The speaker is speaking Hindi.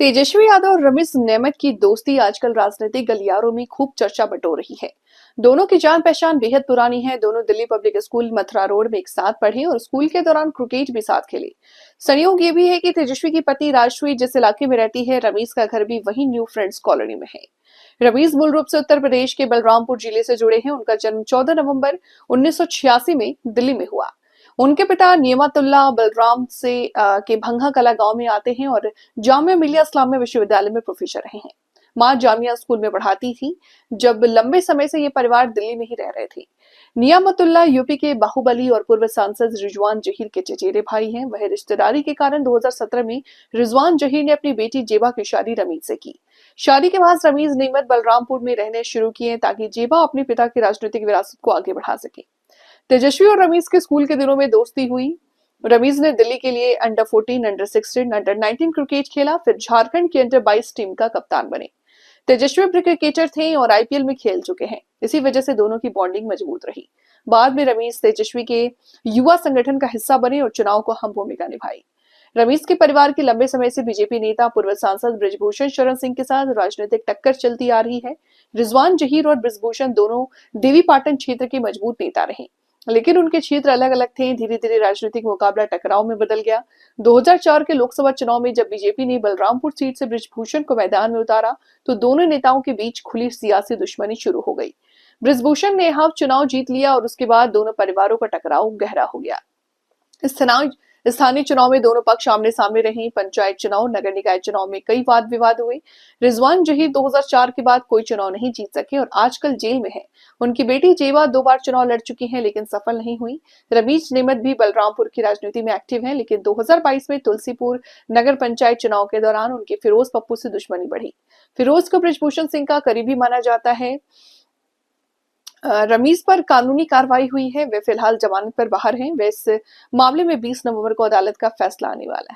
तेजस्वी यादव और रमीज नेमत की दोस्ती आजकल राजनीतिक गलियारों में खूब चर्चा बटोर रही है। दोनों की जान पहचान बेहद पुरानी है। दोनों Delhi public school Mathura road में एक साथ पढ़े और स्कूल के दौरान क्रिकेट भी साथ खेले। संयोग ये भी है कि तेजस्वी की पति राजश्री जिस इलाके में रहती है, रमीज का घर भी वही न्यू फ्रेंड्स कॉलोनी में है। रमीज मूल रूप से उत्तर प्रदेश के बलरामपुर जिले से जुड़े हैं। उनका जन्म 14 नवंबर 1986 में दिल्ली में हुआ। उनके पिता नियमतुल्लाह बलराम के भंगा कला गांव में आते हैं और जामिया मिलिया इस्लामिया विश्वविद्यालय में प्रोफेसर रहे हैं। मां जामिया स्कूल में पढ़ाती थी। जब लंबे समय से ये परिवार दिल्ली में ही रह रहे थे। नियामतुल्लाह यूपी के बाहुबली और पूर्व सांसद रिजवान जहीर के चचेरे भाई हैं। वह रिश्तेदारी के कारण 2017 में रिजवान जहीर ने अपनी बेटी जेबा की शादी रमीज से की। शादी के बाद रमीज नेमत बलरामपुर में रहने शुरू किए ताकि जेबा अपने पिता की राजनीतिक विरासत को आगे बढ़ा सके। तेजस्वी और रमीज के स्कूल के दिनों में दोस्ती हुई। रमीज ने दिल्ली के लिए अंडर 14, अंडर 16, अंडर 19 क्रिकेट खेला। फिर झारखंड की अंडर 22 टीम का कप्तान बने। तेजस्वी भी क्रिकेटर थे और आईपीएल में खेल चुके हैं। इसी वजह से दोनों की बॉन्डिंग मजबूत रही। बाद में रमीज तेजस्वी के युवा संगठन का हिस्सा बने और चुनाव को अहम भूमिका निभाई। रमीज के परिवार की लंबे समय से बीजेपी नेता पूर्व सांसद बृजभूषण शरण सिंह के साथ राजनीतिक टक्कर चलती आ रही है। रिजवान जहीर और बृजभूषण दोनों देवीपाटन क्षेत्र के मजबूत नेता रहे, लेकिन उनके क्षेत्र अलग अलग थे। धीरे धीरे राजनीतिक मुकाबला टकराव में बदल गया। 2004 के लोकसभा चुनाव में जब बीजेपी ने बलरामपुर सीट से बृजभूषण को मैदान में उतारा, तो दोनों नेताओं के बीच खुली सियासी दुश्मनी शुरू हो गई। बृजभूषण ने हाफ चुनाव जीत लिया और उसके बाद दोनों परिवारों का टकराव गहरा हो गया। स्थानीय चुनाव में दोनों पक्ष आमने सामने रहे। पंचायत चुनाव, नगर निकाय चुनाव में कई वाद विवाद हुए। रिजवान जहीर 2004 के बाद कोई चुनाव नहीं जीत सके और आजकल जेल में है। उनकी बेटी जेबा 2 बार चुनाव लड़ चुकी हैं, लेकिन सफल नहीं हुई। रमीज नेमत भी बलरामपुर की राजनीति में एक्टिव हैं, लेकिन 2022 में तुलसीपुर नगर पंचायत चुनाव के दौरान उनके फिरोज पप्पू से दुश्मनी बढ़ी। फिरोज को बृजभूषण सिंह का करीबी माना जाता है। रमीज पर कानूनी कार्रवाई हुई है। वे फिलहाल जमानत पर बाहर हैं। वे इस मामले में 20 नवंबर को अदालत का फैसला आने वाला है।